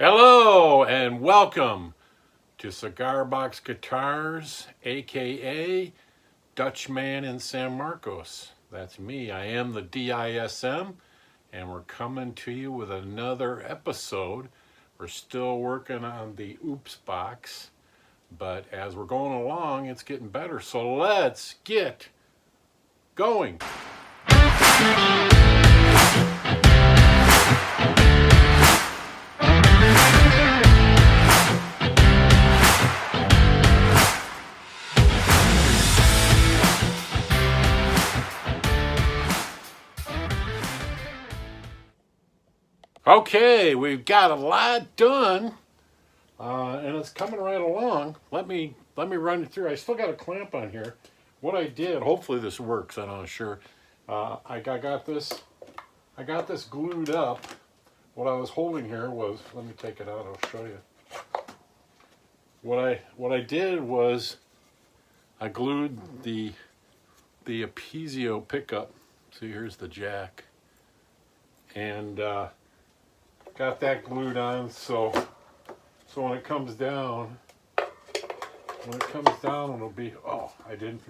Hello and welcome to Cigar Box Guitars, aka Dutchman in San Marcos. That's me. I am the DISM, and we're coming to you with another episode. We're still working on the Oops box, but as we're going along, it's getting better. So let's get going. Okay, we've got a lot done, and it's coming right along. Let me run you through. I still got a clamp on here. What I did, hopefully this works. I'm not sure. I got this glued up. What I was holding here was, let me take it out. I'll show you. What I did was I glued the Apizio pickup. See, here's the jack, and got that glued on, so when it comes down, it'll be, oh, I didn't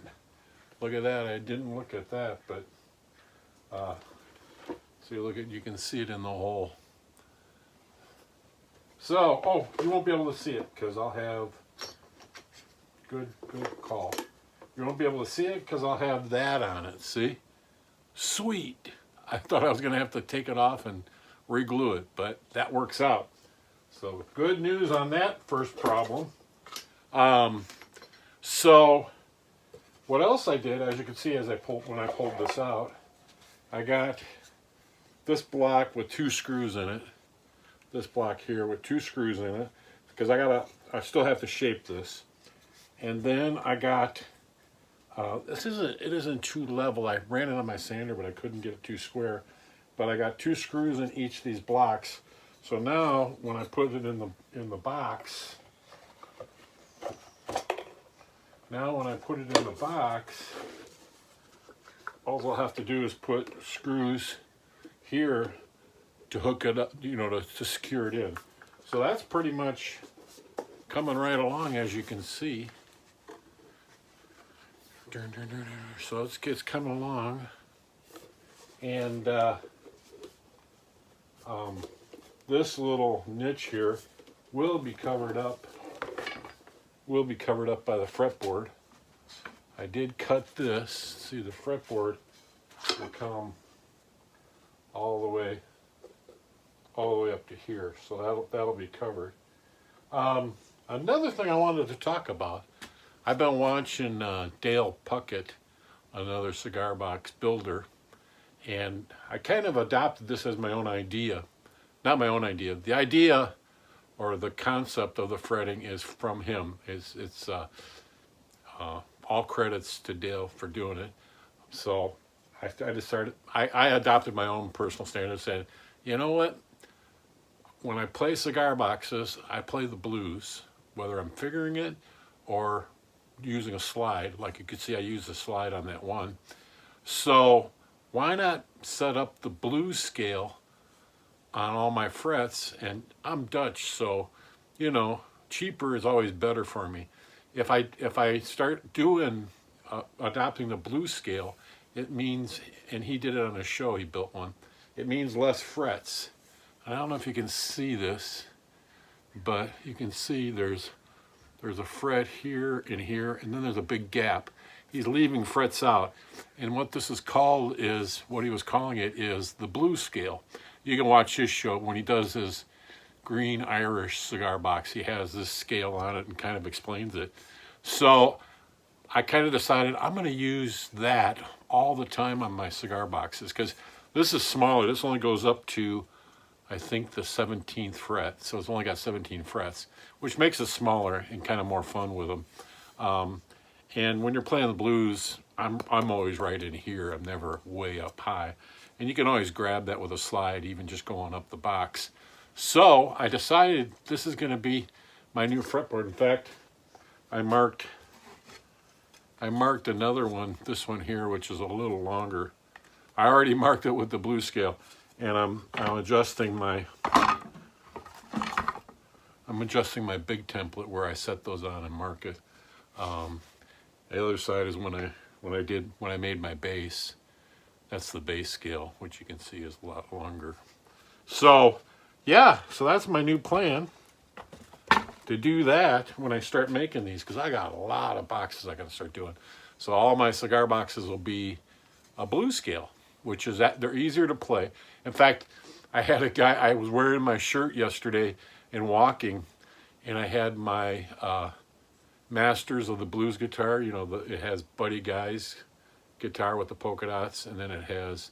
look at that. I didn't look at that, but see, you can see it in the hole. So, oh, you won't be able to see it because I'll have, good call. You won't be able to see it because I'll have that on it. See, sweet. I thought I was gonna have to take it off and reglue it, but that works out. So good news on that first problem. So what else I did, as you can see, when I pulled this out, I got this block with 2 screws in it. This block here with 2 screws in it, because I still have to shape this. And then I got it isn't too level. I ran it on my sander, but I couldn't get it too square. But I got 2 screws in each of these blocks. So now when I put it in the box, all I'll have to do is put screws here to hook it up, to secure it in. So that's pretty much coming right along, as you can see. So it's coming along, and this little niche here will be covered up by the fretboard. I did cut this. See, the fretboard will come all the way up to here, so that'll be covered. Another thing I wanted to talk about, I've been watching Dale Puckett, another cigar box builder, and I kind of adopted this as my own idea. Not my own idea. The idea or the concept of the fretting is from him. It's all credits to Dale for doing it. So I adopted my own personal standard, saying, you know what? When I play cigar boxes, I play the blues, whether I'm figuring it or using a slide. Like you can see, I used a slide on that one. So why not set up the blues scale on all my frets? And I'm Dutch, so cheaper is always better for me. If I start doing adopting the blues scale, it means, and he did it on a show, he built one, it means less frets. I don't know if you can see this, but you can see there's a fret here and here, and then there's a big gap. He's leaving frets out, and what this is called is, what he was calling it is the blues scale. You can watch his show when he does his green Irish cigar box. He has this scale on it and kind of explains it. So I kind of decided I'm going to use that all the time on my cigar boxes, because this is smaller. This only goes up to, I think, the 17th fret. So it's only got 17 frets, which makes it smaller and kind of more fun with them. And when you're playing the blues, I'm always right in here. I'm never way up high. And you can always grab that with a slide, even just going up the box. So I decided this is going to be my new fretboard. In fact, I marked another one, this one here, which is a little longer. I already marked it with the blues scale, and I'm adjusting my I'm adjusting my big template where I set those on and mark it. The other side is when I made my bass. That's the bass scale, which you can see is a lot longer. So yeah, so that's my new plan, to do that when I start making these, because I got a lot of boxes I got to start doing. So all my cigar boxes will be a blues scale, which is that they're easier to play. In fact, I had a guy, I was wearing my shirt yesterday and walking, and I had my Masters of the Blues guitar. You know, it has Buddy Guy's guitar with the polka dots, and then it has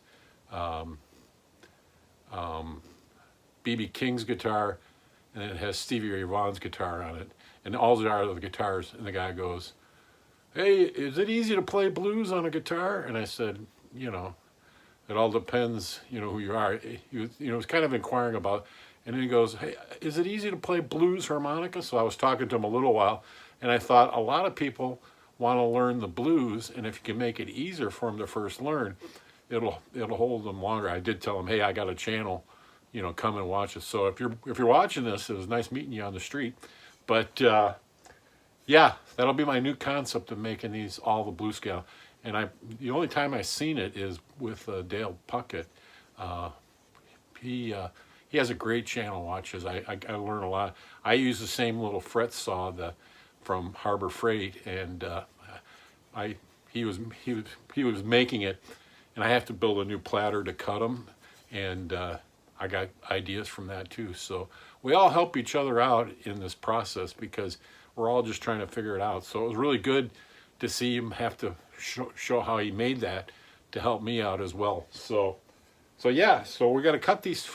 B.B. King's guitar, and then it has Stevie Ray Vaughan's guitar on it. And all there are the guitars, and the guy goes, "Hey, is it easy to play blues on a guitar?" And I said, you know, it all depends, you know, who you are. He was kind of inquiring about, and then he goes, "Hey, is it easy to play blues harmonica?" So I was talking to him a little while, and I thought a lot of people want to learn the blues, and if you can make it easier for them to first learn, it'll hold them longer. I did tell him, "Hey, I got a channel, you know, come and watch it." So if you're watching this, it was nice meeting you on the street. But yeah, that'll be my new concept of making these all the blues scale. And the only time I've seen it is with Dale Puckett. He has a great channel. Watches. I learn a lot. I use the same little fret saw from Harbor Freight, and he was making it, and I have to build a new platter to cut them, and I got ideas from that too. So we all help each other out in this process because we're all just trying to figure it out. So it was really good to see him have to show how he made that to help me out as well. So yeah, so we're gonna cut these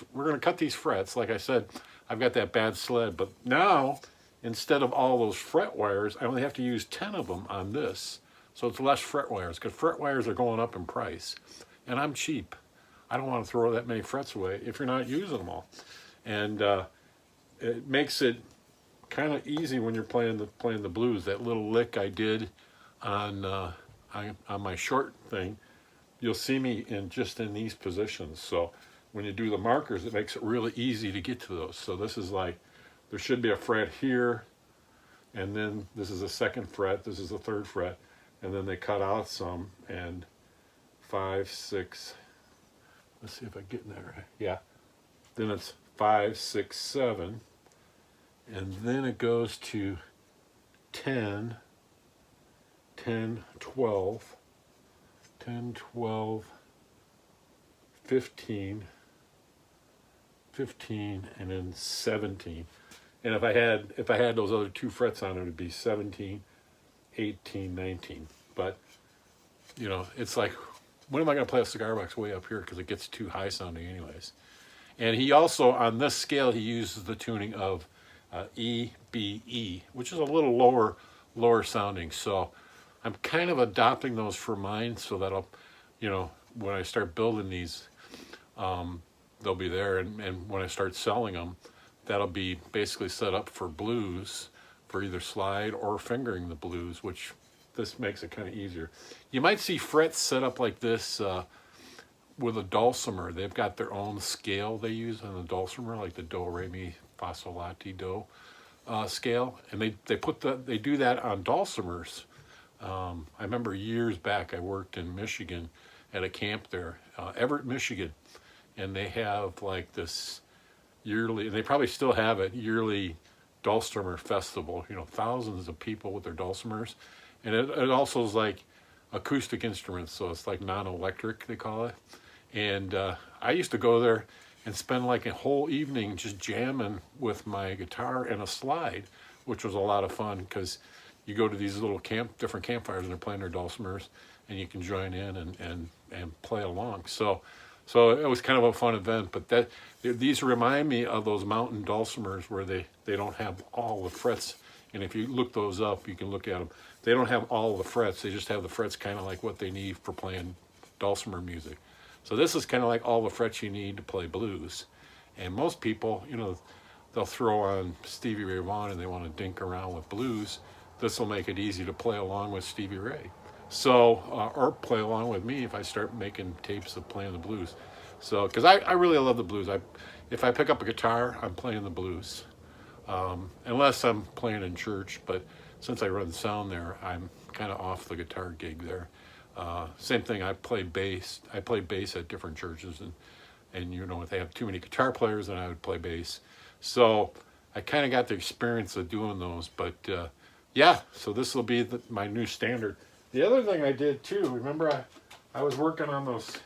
frets. Like I said, I've got that bad sled, but now instead of all those fret wires, I only have to use 10 of them on this. So it's less fret wires, because fret wires are going up in price, and I'm cheap. I don't want to throw that many frets away if you're not using them all. And it makes it kind of easy when you're playing the blues. That little lick I did on my short thing, you'll see me in these positions. So when you do the markers, it makes it really easy to get to those. So this is like, there should be a fret here, and then this is a second fret, this is the third fret, and then they cut out some, and 5, 6, let's see if I get in that right. Yeah. Then it's 5, 6, 7, and then it goes to 10, 10, 12, 10, 12, 15, 15, and then 17. And if I had those other 2 frets on it, it'd be 17, 18, 19. But you know, it's like, when am I going to play a cigar box way up here, because it gets too high sounding anyways. And he also, on this scale, he uses the tuning of E, B, E, which is a little lower sounding. So I'm kind of adopting those for mine, so that'll, you know, when I start building these, they'll be there. And when I start selling them, that'll be basically set up for blues, for either slide or fingering the blues, which this makes it kind of easier. You might see frets set up like this with a dulcimer. They've got their own scale they use on the dulcimer, like the do, re, mi, fa, sol, la, ti, do scale, and they do that on dulcimers. I remember years back I worked in Michigan at a camp there, Everett, Michigan, and they have like this yearly, and they probably still have it, yearly dulcimer festival. You know, thousands of people with their dulcimers. And it also is like acoustic instruments, so it's like non-electric, they call it. And I used to go there and spend like a whole evening just jamming with my guitar and a slide, which was a lot of fun, because you go to these little different campfires, and they're playing their dulcimers, and you can join in and play along. So it was kind of a fun event. But these remind me of those mountain dulcimers where they don't have all the frets. And if you look those up, you can look at them. They don't have all the frets. They just have the frets kind of like what they need for playing dulcimer music. So this is kind of like all the frets you need to play blues. And most people, you know, they'll throw on Stevie Ray Vaughan and they want to dink around with blues. This will make it easy to play along with Stevie Ray. So, or play along with me if I start making tapes of playing the blues. So, because I really love the blues. If I pick up a guitar, I'm playing the blues. unless I'm playing in church. But since I run sound there, I'm kind of off the guitar gig there. Same thing. I play bass. I play bass at different churches, and you know, if they have too many guitar players, then I would play bass. So I kind of got the experience of doing those. But yeah, so this will be my new standard. The other thing I did too, remember I was working on those.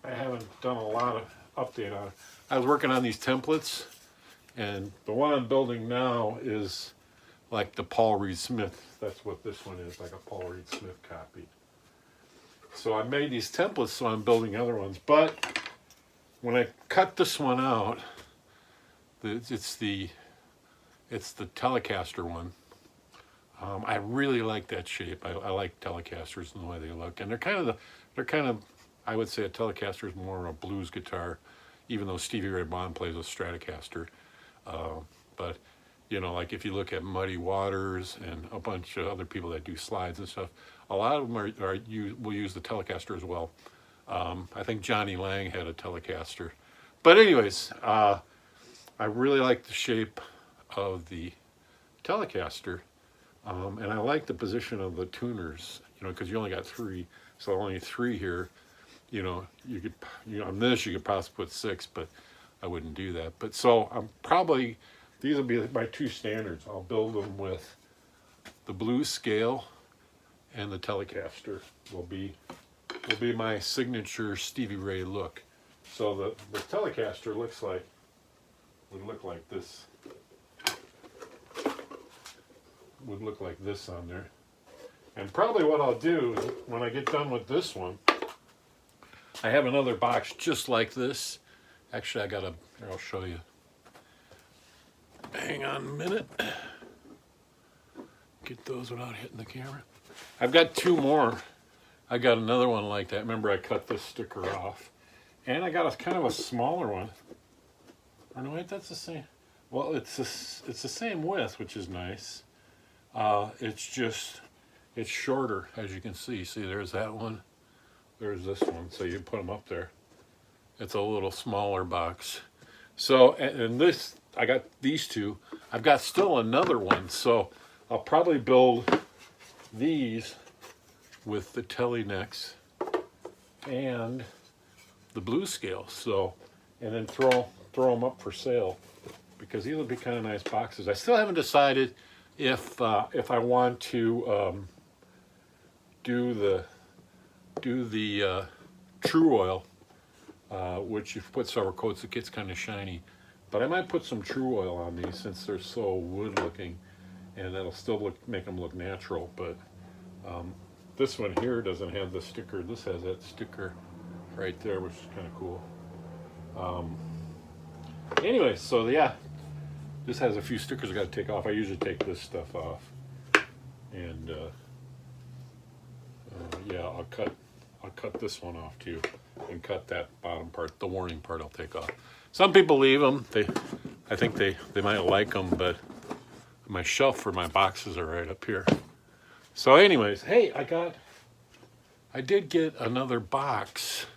I haven't done a lot of update on it. I was working on these templates, and the one I'm building now is like the Paul Reed Smith. That's what this one is, like a Paul Reed Smith copy. So I made these templates, so I'm building other ones. But when I cut this one out, it's the Telecaster one. I really like that shape. I like Telecasters and the way they look, and they're kind of I would say a Telecaster is more a blues guitar, even though Stevie Ray Vaughan plays a Stratocaster. But you know, like if you look at Muddy Waters and a bunch of other people that do slides and stuff, a lot of them will use the Telecaster as well. I think Johnny Lang had a Telecaster. But anyways, I really like the shape of the Telecaster. And I like the position of the tuners, you know, because you only got 3, so only 3 here. You know, on this you could possibly put 6, but I wouldn't do that. But so I'm probably, these will be my 2 standards. I'll build them with the blues scale, and the Telecaster will be my signature Stevie Ray look. So the Telecaster would look like this. Would look like this on there. And probably what I'll do when I get done with this one, I have another box just like this. Actually, here, I'll show you. Hang on a minute. Get those without hitting the camera. I've got 2 more. I got another one like that. Remember, I cut this sticker off. And I got a kind of a smaller one. Oh, no, wait, that's the same. Well, it's the same width, which is nice. It's shorter, as you can see. See, there's that one. There's this one. So you put them up there. It's a little smaller box. So, and this, I got these 2. I've got still another one. So I'll probably build these with the Tele necks and the blues scale. So, and then throw them up for sale, because these would be kind of nice boxes. I still haven't decided if I want to do the True Oil, which if you put several coats, it gets kind of shiny. But I might put some True Oil on these since they're so wood looking, and that'll still make them look natural. But this one here doesn't have the sticker. This has that sticker right there, which is kind of cool. Anyway, so yeah. This has a few stickers I got to take off. I usually take this stuff off, and yeah, I'll cut this one off too, and cut that bottom part, the warning part. I'll take off. Some people leave them. I think they might like them, but my shelf for my boxes are right up here. So, anyways, hey, I did get another box.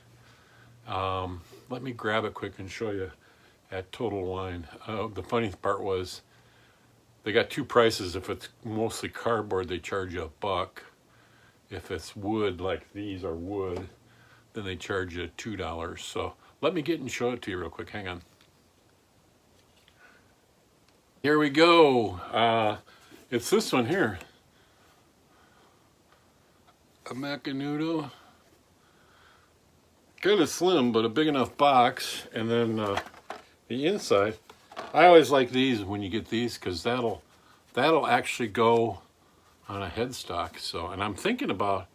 Let me grab it quick and show you. At Total Wine. The funny part was they got 2 prices. If it's mostly cardboard, they charge you $1. If it's wood, like these are wood, then they charge you $2. So let me get and show it to you real quick. Hang on. Here we go. It's this one here. A Macanudo. Kind of slim, but a big enough box. And then the inside, I always like these when you get these, because that'll actually go on a headstock. So, and I'm thinking about,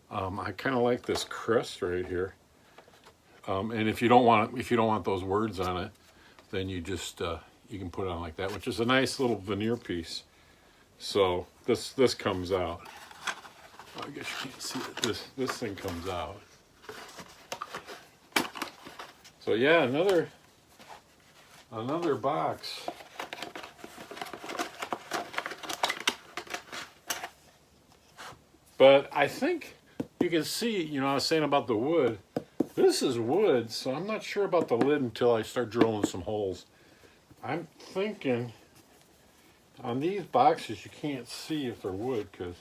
I kind of like this crest right here. And if you don't want those words on it, then you just you can put it on like that, which is a nice little veneer piece. So this comes out. Oh, I guess you can't see it. This thing comes out. So yeah, another box. But I think you can see, you know, I was saying about the wood. This is wood, so I'm not sure about the lid until I start drilling some holes. I'm thinking on these boxes you can't see if they're wood because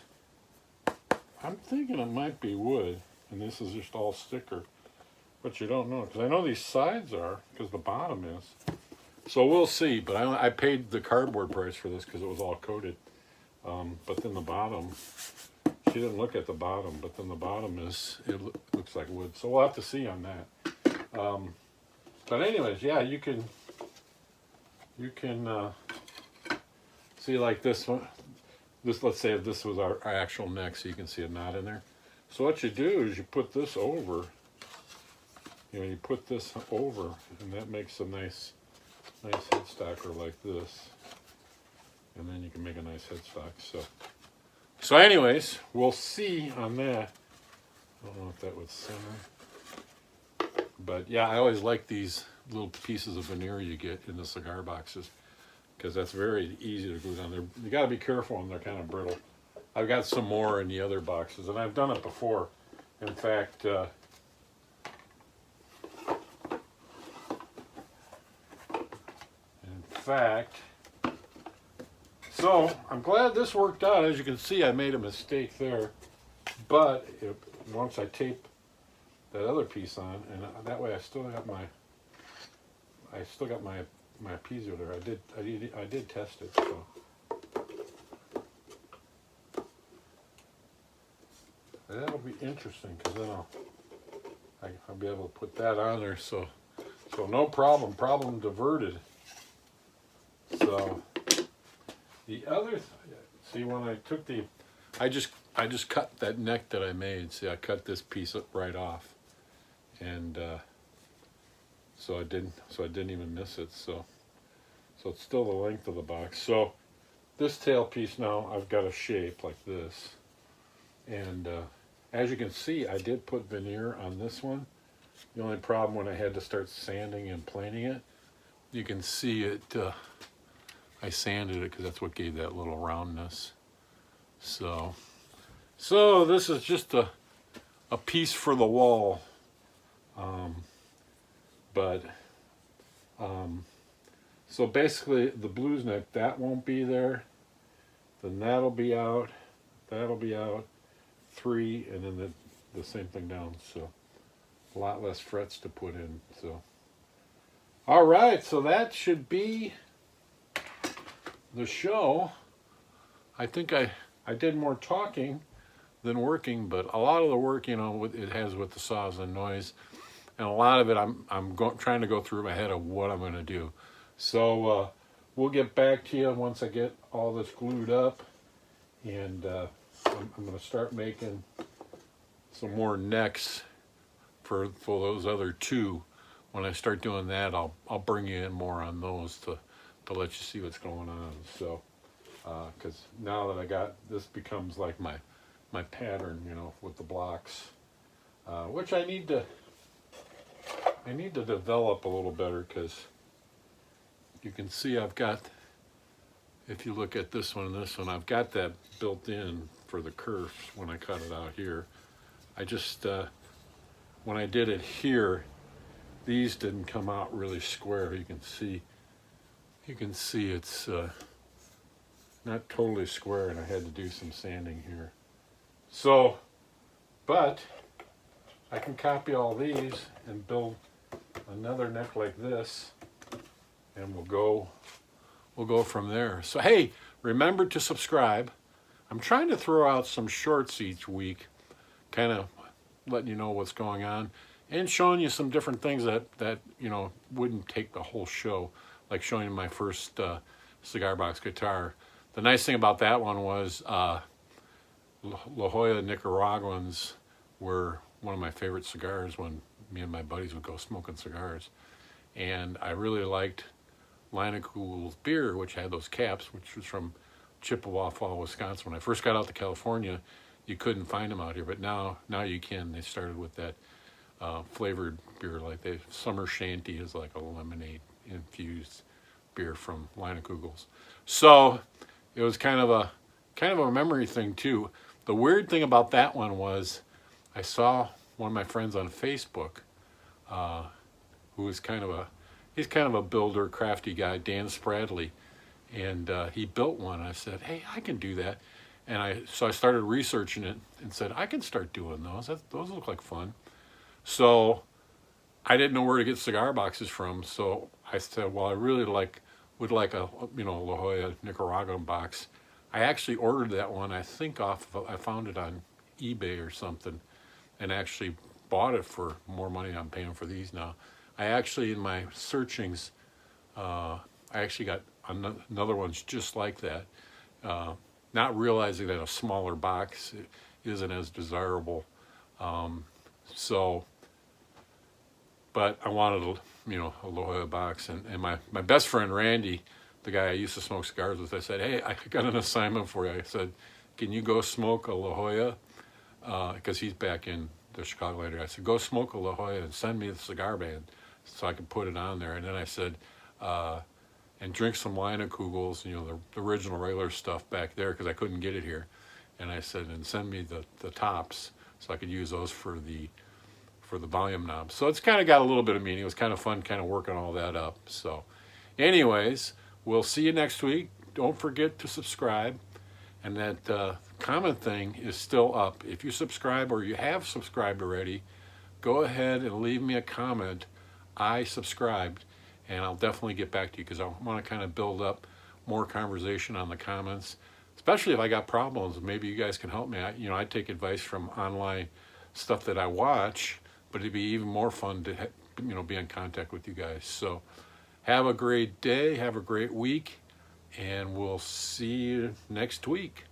I'm thinking it might be wood, and this is just all sticker, but you don't know because I know these sides are because the bottom is. So we'll see, but I paid the cardboard price for this because it was all coated. But then the bottom, she didn't look at the bottom, but then the bottom looks like wood. So we'll have to see on that. But anyways, yeah, you can see like this one. Let's say if this was our actual neck, so you can see a knot in there. So what you do is you put this over. You put this over, and that makes a nice headstocker like this, and then you can make a nice headstock. So anyways, we'll see on that. I don't know if that would center, but yeah, I always like these little pieces of veneer you get in the cigar boxes because that's very easy to glue down. You got to be careful when they're kind of brittle. I've got some more in the other boxes, and I've done it before. In fact. So I'm glad this worked out. As you can see, I made a mistake there, but once I tape that other piece on, and that way I still got my piezo there. I did test it. So that'll be interesting because then I'll be able to put that on there. So no problem diverted. So the other, see when I took I just cut that neck that I made. See, I cut this piece right off, and so I didn't even miss it. So it's still the length of the box. So this tail piece now I've got a shape like this, and as you can see, I did put veneer on this one. The only problem when I had to start sanding and planing it, you can see it. I sanded it because that's what gave that little roundness. So this is just a piece for the wall. So basically the blues neck, that won't be there. Then that'll be out. 3, and then the same thing down. So a lot less frets to put in. So all right, so that should be the show. I think I did more talking than working, but a lot of the work, it has with the saws and noise, and a lot of it I'm trying to go through my head of what I'm going to do. So we'll get back to you once I get all this glued up, and I'm going to start making some more necks for those other two. When I start doing that, I'll bring you in more on those to let you see what's going on. So because now that I got this, becomes like my pattern, with the blocks, which I need to develop a little better, because you can see I've got, if you look at this one and this one, I've got that built in for the curves when I cut it out here. I just when I did it here, these didn't come out really square. You can see it's not totally square, and I had to do some sanding here. So, but I can copy all these and build another neck like this, and we'll go from there. So hey, remember to subscribe. I'm trying to throw out some shorts each week, kind of letting you know what's going on and showing you some different things that wouldn't take the whole show, like showing you my first cigar box guitar. The nice thing about that one was La Jolla Nicaraguans were one of my favorite cigars when me and my buddies would go smoking cigars. And I really liked Leinenkugels beer, which had those caps, which was from Chippewa Fall, Wisconsin. When I first got out to California, you couldn't find them out here, but now you can. They started with that flavored beer, like the Summer Shanty is like a lemonade infused beer from Leinenkugels. So it was kind of a memory thing too. The weird thing about that one was I saw one of my friends on Facebook who is kind of a builder, crafty guy, Dan Spradley, and he built one. I said, hey, I can do that. And so I started researching it and said, I can start doing those. Those look like fun. So I didn't know where to get cigar boxes from. So I said, well, I really would like a, La Jolla Nicaraguan box. I actually ordered that one, I think I found it on eBay or something, and actually bought it for more money than I'm paying for these now. I actually, in my searchings, I actually got another one's just like that, not realizing that a smaller box isn't as desirable. So, but I wanted a La Jolla box, and my best friend Randy, the guy I used to smoke cigars with, I said, hey, I got an assignment for you. I said, can you go smoke a La Jolla? Because he's back in the Chicago area. I said, go smoke a La Jolla and send me the cigar band so I can put it on there. And then I said, and drink some Kugels, the original regular stuff back there, because I couldn't get it here. And I said, and send me the tops so I could use those for the volume knobs. So it's kind of got a little bit of meaning. It was kind of fun kind of working all that up. So anyways, we'll see you next week. Don't forget to subscribe. And that comment thing is still up. If you subscribe or you have subscribed already, go ahead and leave me a comment. I subscribed, and I'll definitely get back to you, because I want to kind of build up more conversation on the comments, especially if I got problems. Maybe you guys can help me. I take advice from online stuff that I watch, but it'd be even more fun to be in contact with you guys. So have a great day, have a great week, and we'll see you next week.